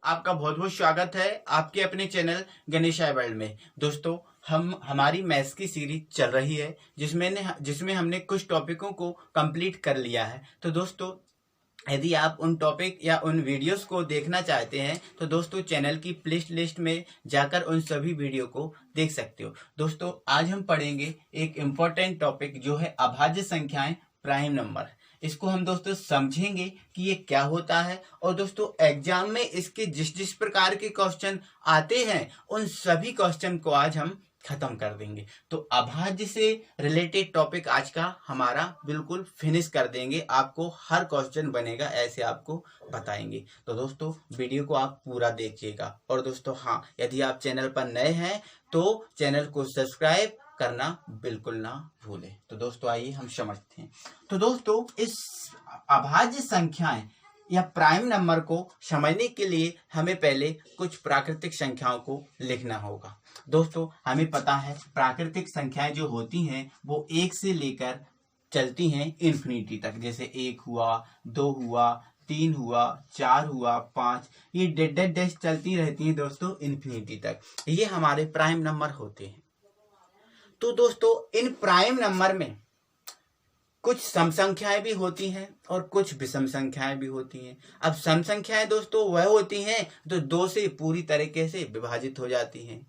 आपका बहुत बहुत स्वागत है आपके अपने चैनल गणेशाय वर्ल्ड में। दोस्तों, हमारी मैथ्स की सीरीज चल रही है जिसमें हमने कुछ टॉपिकों को कंप्लीट कर लिया है। तो दोस्तों, यदि आप उन टॉपिक या उन वीडियोस को देखना चाहते हैं तो दोस्तों चैनल की प्लेलिस्ट लिस्ट में जाकर उन सभी वीडियो को देख सकते हो। दोस्तों, आज हम पढ़ेंगे एक इम्पोर्टेंट टॉपिक जो है अभाज्य संख्याएं, प्राइम नंबर। इसको हम दोस्तों समझेंगे कि ये क्या होता है, और दोस्तों एग्जाम में इसके जिस प्रकार के क्वेश्चन आते हैं उन सभी क्वेश्चन को आज हम खत्म कर देंगे। तो अभाज्य से रिलेटेड टॉपिक आज का हमारा बिल्कुल फिनिश कर देंगे। आपको हर क्वेश्चन बनेगा ऐसे आपको बताएंगे। तो दोस्तों वीडियो को आप पूरा देखिएगा। और दोस्तों हाँ, यदि आप चैनल पर नए हैं तो चैनल को सब्सक्राइब करना बिल्कुल ना भूलें। तो दोस्तों आइए हम समझते हैं। तो दोस्तों, इस अभाज्य संख्याएं या प्राइम नंबर को समझने के लिए हमें पहले कुछ प्राकृतिक संख्याओं को लिखना होगा। दोस्तों, हमें पता है प्राकृतिक संख्याएं जो होती हैं वो 1 से लेकर चलती हैं इन्फिनिटी तक। जैसे 1 हुआ, 2 हुआ, 3 हुआ, 4 हुआ, 5, ये डैश चलती रहती हैं दोस्तों इन्फिनिटी तक। ये हमारे प्राइम नंबर होते हैं। तो दोस्तों, इन प्राइम नंबर में कुछ सम संख्याएं भी होती हैं और कुछ विषम संख्याएं भी होती हैं। अब सम संख्याएं दोस्तों वह होती हैं जो 2 से पूरी तरीके से विभाजित हो जाती हैं।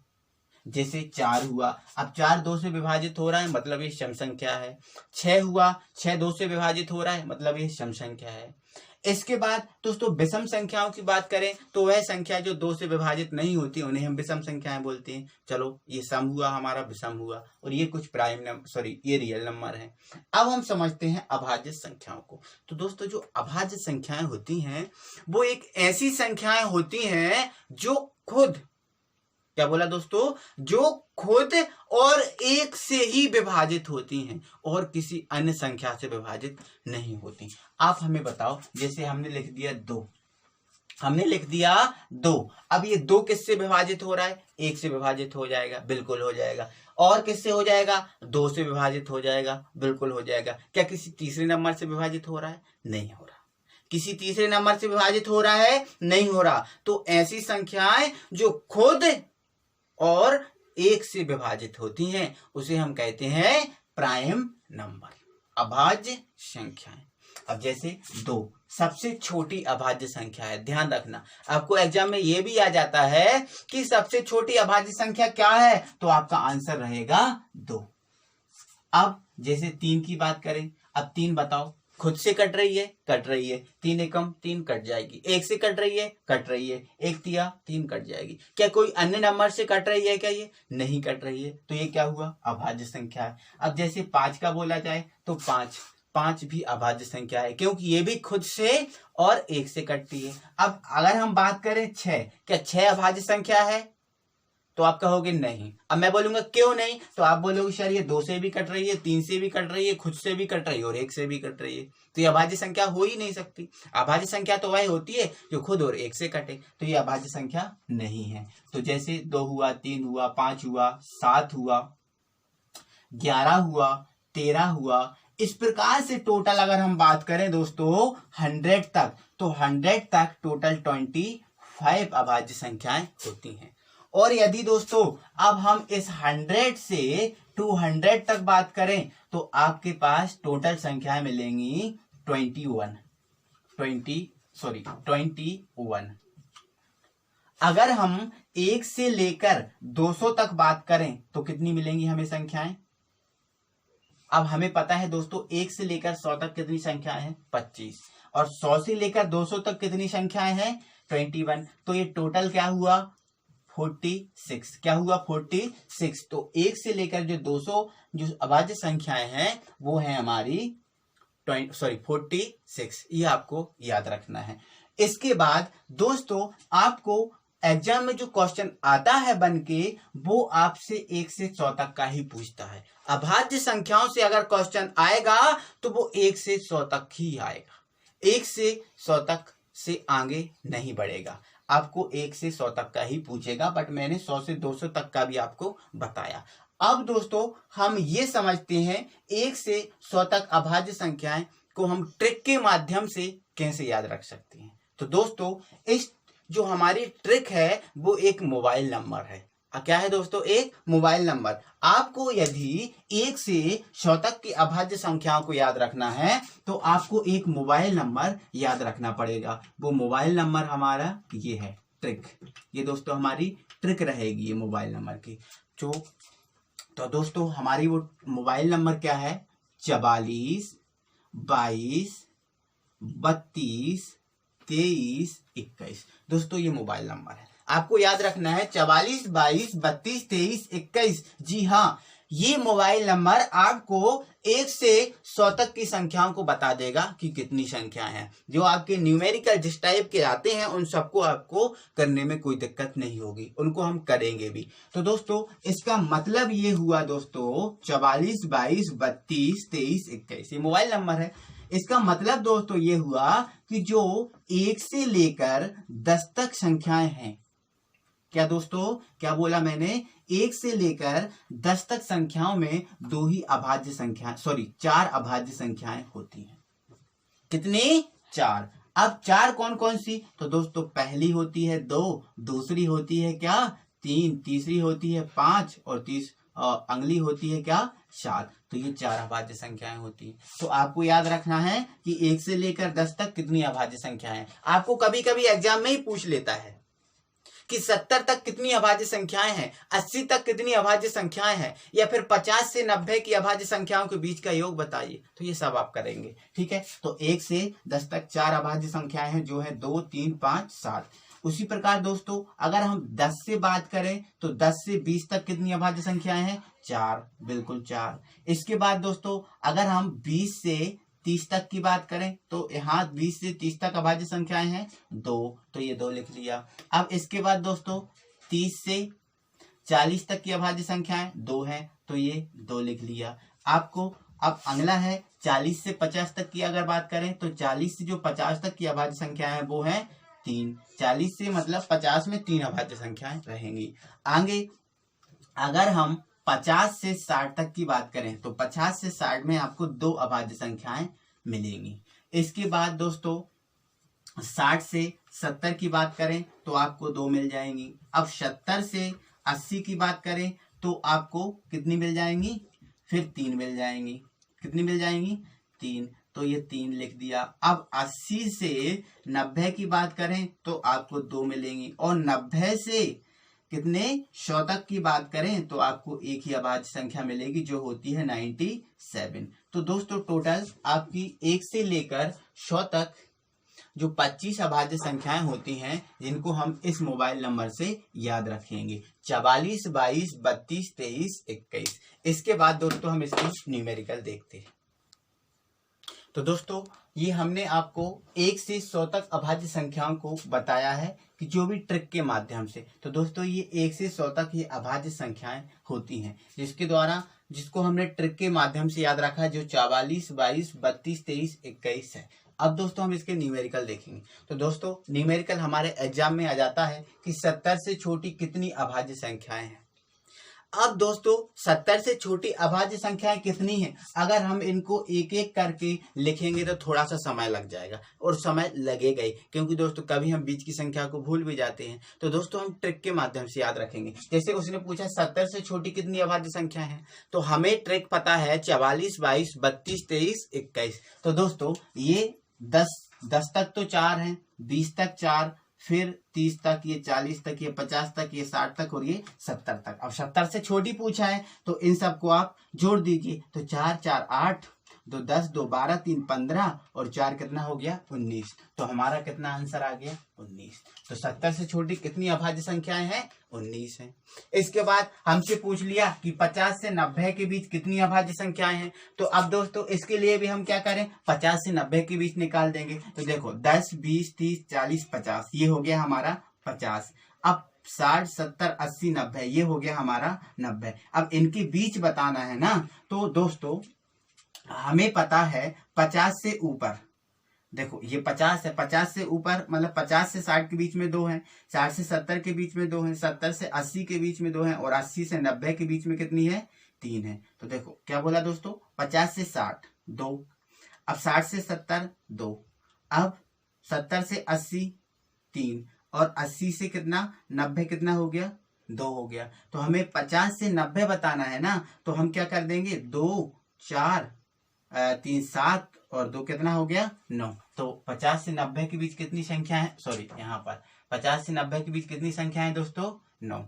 जैसे 4 हुआ, अब 4 2 से विभाजित हो रहा है मतलब ये सम संख्या है। 6 हुआ, 6 2 से विभाजित हो रहा है मतलब ये सम संख्या है। इसके बाद दोस्तों विषम संख्याओं की बात करें तो वह संख्या जो 2 से विभाजित नहीं होती उन्हें हम विषम संख्याएं बोलते हैं। चलो, ये सम हुआ, हमारा विषम हुआ, और ये कुछ ये रियल नंबर है। अब हम समझते हैं अभाज्य संख्याओं को। तो दोस्तों, जो अभाज्य संख्याएं होती हैं वो एक ऐसी संख्याएं होती हैं जो खुद, क्या बोला दोस्तों, जो खुद और 1 से ही विभाजित होती हैं और किसी अन्य संख्या से विभाजित नहीं होती। आप हमें बताओ, जैसे हमने लिख दिया 2, अब ये 2 किससे विभाजित हो रहा है? 1 से विभाजित हो जाएगा, बिल्कुल हो जाएगा। और किससे हो जाएगा? 2 से विभाजित हो जाएगा, बिल्कुल हो जाएगा। क्या किसी तीसरे नंबर से विभाजित हो रहा है? नहीं हो रहा। किसी तीसरे नंबर से विभाजित हो रहा है? नहीं हो रहा। तो ऐसी संख्याएं जो खुद और 1 से विभाजित होती हैं उसे हम कहते हैं प्राइम नंबर, अभाज्य संख्याएं। अब जैसे 2 सबसे छोटी अभाज्य संख्या है। ध्यान रखना, आपको एग्जाम में यह भी आ जाता है कि सबसे छोटी अभाज्य संख्या क्या है, तो आपका आंसर रहेगा 2। अब जैसे 3 की बात करें, अब 3 बताओ, खुद से कट रही है? 3 एकम 3 कट जाएगी। 1 से कट रही है? 1 तिया 3 कट जाएगी। क्या कोई अन्य नंबर से कट रही है? क्या ये नहीं कट रही है, तो ये क्या हुआ? अभाज्य संख्या है। अब जैसे 5 का बोला जाए तो 5 भी अभाज्य संख्या है, क्योंकि ये भी खुद से और 1 से कटती है। अब अगर हम बात करें 6, क्या 6 अभाज्य संख्या है? तो आप कहोगे नहीं। अब मैं बोलूंगा क्यों नहीं, तो आप बोलोगे सर ये 2 से भी कट रही है, 3 से भी कट रही है, खुद से भी कट रही है और 1 से भी कट रही है, तो ये अभाज्य संख्या हो ही नहीं सकती। अभाज्य संख्या तो वह होती है जो खुद और 1 से कटे, तो ये अभाज्य संख्या नहीं है। तो जैसे 2 हुआ, 3 हुआ, 5 हुआ, 7 हुआ, 11 हुआ, 13 हुआ, इस प्रकार से टोटल अगर हम बात करें दोस्तों 100 तक, तो 100 तक टोटल 25 अभाज्य संख्याएं होती हैं। और यदि दोस्तों अब हम इस 100 से 200 तक बात करें तो आपके पास टोटल संख्याएं मिलेंगी 21। अगर हम 1 से लेकर 200 तक बात करें तो कितनी मिलेंगी हमें संख्याएं? अब हमें पता है दोस्तों 1 से लेकर 100 तक कितनी संख्याएं हैं? 25। और 100 से लेकर 200 तक कितनी संख्याएं हैं? 21। तो ये टोटल क्या हुआ? 46। क्या हुआ? 46। तो 1 से लेकर जो 200 जो अभाज्य संख्याएं हैं वो है हमारी 46। ये आपको याद रखना है। इसके बाद दोस्तों आपको एग्जाम में जो क्वेश्चन आता है बन के, वो आपसे 1 से 100 तक का ही पूछता है। अभाज्य संख्याओं से अगर क्वेश्चन आएगा तो वो 1 से 100 तक ही आएगा, 1 से 100 तक से आगे नहीं बढ़ेगा। आपको 1 से 100 तक का ही पूछेगा, बट मैंने 100 से 200 तक का भी आपको बताया। अब दोस्तों हम ये समझते हैं 1 से 100 तक अभाज्य संख्याएं को हम ट्रिक के माध्यम से कैसे याद रख सकते हैं। तो दोस्तों इस जो हमारी ट्रिक है वो एक मोबाइल नंबर है। क्या है दोस्तों? एक मोबाइल नंबर। आपको यदि 1 से 100 तक की अभाज्य संख्याओं को याद रखना है तो आपको एक मोबाइल नंबर याद रखना पड़ेगा। वो मोबाइल नंबर हमारा ये है, ट्रिक। ये दोस्तों हमारी ट्रिक रहेगी ये मोबाइल नंबर की। तो दोस्तों हमारी वो मोबाइल नंबर क्या है? 44 22 32 23 21। दोस्तों ये मोबाइल नंबर है, आपको याद रखना है 44 22 32 23 21। जी हाँ, ये मोबाइल नंबर आपको 1 से 100 तक की संख्याओं को बता देगा कि कितनी संख्याएं हैं। जो आपके न्यूमेरिकल जिस टाइप के आते हैं उन सबको आपको करने में कोई दिक्कत नहीं होगी, उनको हम करेंगे भी। तो दोस्तों इसका मतलब ये हुआ दोस्तों 44 22 32 23 21 ये मोबाइल नंबर है। इसका मतलब दोस्तों ये हुआ कि जो 1 से लेकर 10 तक संख्याएं हैं, क्या दोस्तों, क्या बोला मैंने? 1 से लेकर 10 तक संख्याओं में 4 अभाज्य संख्याएं होती हैं। कितनी? 4। अब 4 कौन कौन सी? तो दोस्तों पहली होती है 2, दूसरी होती है क्या? 3, तीसरी होती है 5 और अगली होती है क्या? 7। तो ये 4 अभाज्य संख्याएं होती हैं। तो आपको याद रखना है कि 1 से लेकर 10 तक कितनी अभाज्य संख्याएं हैं। आपको कभी कभी एग्जाम में ही पूछ लेता है कि 70 तक कितनी अभाज्य संख्याएं हैं, 80 तक कितनी अभाज्य संख्याएं हैं, या फिर 50 से 90 की अभाज्य संख्याओं के बीच का योग बताइए। तो ये सब आप करेंगे, ठीक है। तो 1 से 10 तक 4 अभाज्य संख्याएं हैं, जो है 2 3 5 7। उसी प्रकार दोस्तों अगर हम 10 से बात करें तो 10 से 20 तक कितनी अभाज्य संख्याएं हैं? 4, बिल्कुल 4। इसके बाद दोस्तों अगर हम 20 से 30 तक की बात करें तो यहाँ 20 से 30 तक अभाज्य संख्याएं हैं 2, तो ये 2 लिख लिया। अब इसके बाद दोस्तों 30 से 40 तक की अभाज्य संख्याएं 2 हैं, तो ये 2 लिख लिया आपको। अब अगला है 40 से 50 तक की अगर बात करें तो 40 से जो 50 तक की अभाज्य संख्याएं हैं वो है 3। 40 से मतलब 50 में 3 अभाज्य संख्याएं रहेंगी। आगे अगर हम 50 से 60 तक की बात करें तो 50 से 60 में आपको 2 अभाज्य संख्याएं मिलेंगी। इसके बाद दोस्तों 60 से 70 की बात करें तो आपको 2 मिल जाएंगी। अब 70 से 80 की बात करें तो आपको कितनी मिल जाएंगी? फिर 3 मिल जाएंगी। कितनी मिल जाएंगी? 3, तो ये 3 लिख दिया। अब 80 से 90 की बात करें तो आपको 2 मिलेंगी, और 90 से कितने 100 तक की बात करें तो आपको एक ही अभाज्य संख्या मिलेगी, जो होती है 97। तो दोस्तों टोटल आपकी 1 से लेकर 100 तक जो 25 अभाज्य संख्याएं होती हैं, जिनको हम इस मोबाइल नंबर से याद रखेंगे, 44 22 32 23 21। इसके बाद दोस्तों हम इसकी न्यूमेरिकल देखते हैं। तो दोस्तों ये हमने आपको 1 से 100 तक अभाज्य संख्याओं को बताया है कि जो भी ट्रिक के माध्यम से। तो दोस्तों ये 1 से 100 तक ये अभाज्य संख्याएं होती हैं, जिसको हमने ट्रिक के माध्यम से याद रखा है, जो 44 22 32 23 21 है। अब दोस्तों हम इसके न्यूमेरिकल देखेंगे। तो दोस्तों न्यूमेरिकल हमारे एग्जाम में आ जाता है कि 70 से छोटी कितनी अभाज्य संख्याएं हैं। अब दोस्तों 70 से छोटी अभाज्य संख्याएं कितनी हैं? अगर हम इनको एक एक करके लिखेंगे तो थोड़ा सा समय लग जाएगा, और समय लगेगा ही, क्योंकि दोस्तों कभी हम बीच की संख्या को भूल भी जाते हैं। तो दोस्तों हम ट्रिक के माध्यम से याद रखेंगे। जैसे उसने पूछा 70 से छोटी कितनी अभाज्य संख्या है, तो हमें ट्रिक पता है 44 22 32 23 21। तो दोस्तों ये 10 तक तो 4 है, 20 तक 4, फिर 30 तक, ये 40 तक, ये 50 तक, ये 60 तक, और ये 70 तक। अब 70 से छोटी पूछा है तो इन सबको आप जोड़ दीजिए। तो 4 4 8, 2 10, 2 12, 3 15, और 4 कितना हो गया? 19। तो हमारा कितना आंसर आ गया? 19। तो 70 से छोटी कितनी अभाज्य संख्याएं हैं? 19 है। इसके बाद हमसे पूछ लिया कि 50 से 90 के बीच कितनी अभाज्य संख्याएं हैं। तो अब दोस्तों इसके लिए भी हम क्या करें? 50 से 90 के बीच निकाल देंगे। तो देखो 10 20 30 40 50, ये हो गया हमारा 50। अब 60 70 80 90, ये हो गया हमारा 90। अब इनके बीच बताना है ना, तो दोस्तों हमें पता है 50 से ऊपर, देखो ये 50 है, 50 से ऊपर मतलब 50 से 60 के बीच में 2 हैं, 60 से 70 के बीच में 2 हैं, 70 से 80 के बीच में 2 हैं, और 80 से 90 के बीच में कितनी है? 3 है। तो देखो क्या बोला दोस्तों, 50 से 60 2, अब 60 से 70 2, अब 70 से 80 3, और 80 से कितना 90 कितना हो गया 2 हो गया। तो हमें 50 से 90 बताना है ना, तो हम क्या कर देंगे 2 4 3 7 और 2 कितना हो गया 9। तो 50 से 90 के बीच कितनी संख्या है, सॉरी यहाँ पर 50 से 90 के बीच कितनी संख्या है दोस्तों 9।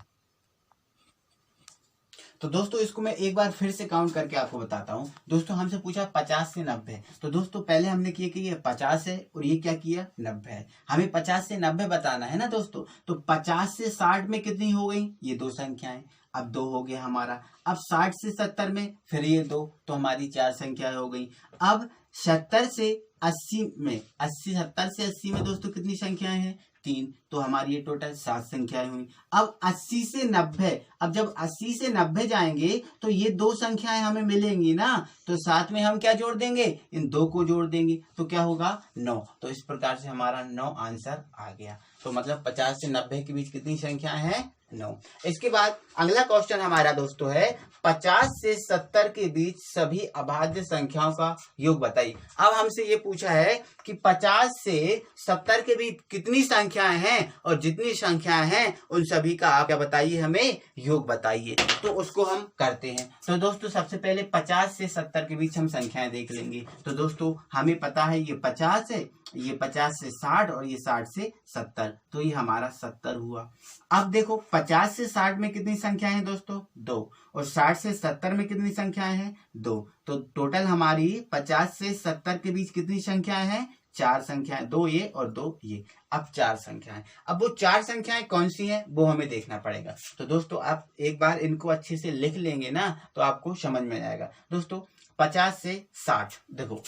तो दोस्तों इसको मैं एक बार फिर से काउंट करके आपको बताता हूँ। दोस्तों हमसे पूछा 50 से 90, तो दोस्तों पहले हमने किया कि ये 50 है और ये क्या किया 90 है। हमें 50 से 90 बताना है ना दोस्तों, तो 50 से 60 में कितनी हो गई, ये 2 संख्याएं, अब 2 हो गया हमारा। अब 60 से 70 में फिर ये 2, तो हमारी 4 संख्याएं हो गई। अब 70 से 80 में 70 से 80 में दोस्तों कितनी संख्याएं हैं 3, तो हमारी ये टोटल 7 संख्याएं हुई। अब 80 से 90, अब जब 80 से 90 जाएंगे तो ये 2 संख्याएं हमें मिलेंगी ना, तो साथ में हम क्या जोड़ देंगे, इन 2 को जोड़ देंगे, तो क्या होगा 9। तो इस प्रकार से हमारा 9 आंसर आ गया। तो मतलब 50 से 90 के बीच कितनी संख्याएं हैं 9। इसके बाद अगला क्वेश्चन हमारा दोस्तों है 50 से 70 के बीच सभी अभाज्य संख्याओं का योग बताइए। अब हमसे ये पूछा है कि 50 से 70 के बीच कितनी संख्याएं हैं और जितनी संख्याएं हैं उन सभी का आप क्या बताइए, हमें योग बताइए। तो उसको हम करते हैं। तो दोस्तों सबसे पहले 50 से 70 के बीच हम संख्याएं देख लेंगे। तो दोस्तों हमें पता है ये 50 है, ये 50 से 60 और ये 60 से 70, तो ये हमारा 70 हुआ। अब देखो 50 से 60 में कितनी संख्याएं हैं दोस्तों 2, और 60 से 70 में कितनी संख्याएं हैं 2, तो टोटल हमारी 50 से 70 के बीच कितनी संख्याएं हैं 4 संख्याएं, 2 ये और 2 ये। अब 4 संख्याएं, अब वो 4 संख्याएं कौन सी हैं वो हमें देखना पड़ेगा। तो दोस्तों आप एक बार इनको अच्छे से लिख लेंगे ना तो आपको समझ में आएगा। दोस्तों 50 से 60, देखो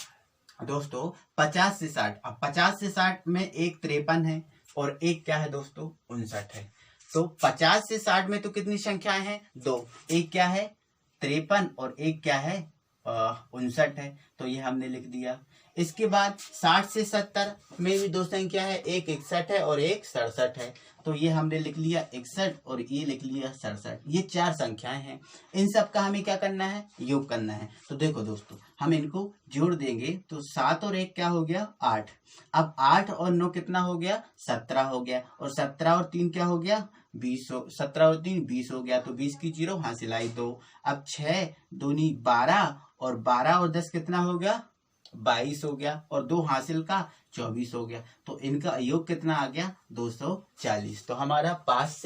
दोस्तों 50 से 60, अब 50 से 60 में एक 53 है और एक क्या है दोस्तों 59 है। तो 50 से 60 में तो कितनी संख्याएं हैं 2, एक क्या है 53 और एक क्या है 59 है, तो ये हमने लिख दिया। इसके बाद 60 से 70 में भी 2 संख्या है, एक 61 है और एक 67 है, तो ये हमने लिख लिया 61 और ये लिख लिया 67। ये 4 संख्याएं हैं, इन सब का हमें क्या करना है योग करना है। तो देखो दोस्तों हम इनको जोड़ देंगे तो 7 और 1 क्या हो गया 8। अब 8 और 9 कितना हो गया 17 हो गया, और 17 और 3 क्या हो गया 20 17 और 3 20 हो गया, तो 20 की 0 हासिल आई 2। अब 6 दूनी 12 और 12 और 10 कितना हो गया 22 हो गया, और 2 हासिल का 24 हो गया, तो इनका योग कितना आ गया 240। तो हमारा 50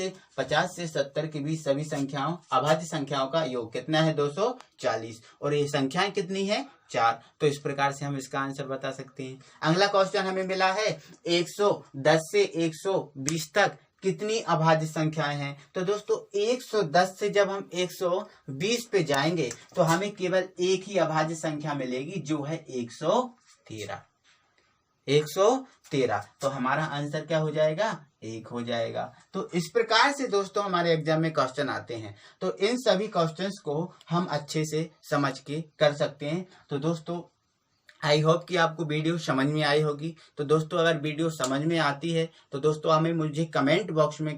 से 70 के बीच सभी संख्याओं अभाज्य संख्याओं का योग कितना है 240, और ये संख्याएं कितनी है 4। तो इस प्रकार से हम इसका आंसर बता सकते हैं। अगला क्वेश्चन हमें मिला है 110 से 120 तक कितनी अभाज्य संख्याएं हैं। तो दोस्तों 110 से जब हम 120 पे जाएंगे तो हमें केवल एक ही अभाज्य संख्या मिलेगी जो है 113। तो हमारा आंसर क्या हो जाएगा 1 हो जाएगा। तो इस प्रकार से दोस्तों हमारे एग्जाम में क्वेश्चन आते हैं, तो इन सभी क्वेश्चंस को हम अच्छे से समझ के कर सकते हैं। तो दोस्तों आई होप कि आपको वीडियो समझ में आई होगी। तो दोस्तों अगर वीडियो समझ में आती है तो दोस्तों हमें मुझे कमेंट बॉक्स में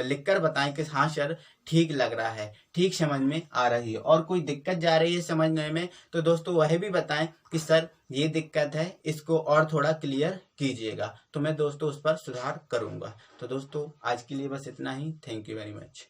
लिख कर बताएं कि हाँ सर ठीक लग रहा है, ठीक समझ में आ रही है, और कोई दिक्कत जा रही है समझने में तो दोस्तों वह भी बताएं कि सर ये दिक्कत है, इसको और थोड़ा क्लियर कीजिएगा, तो मैं दोस्तों उस पर सुधार करूंगा। तो दोस्तों आज के लिए बस इतना ही। Thank you very much.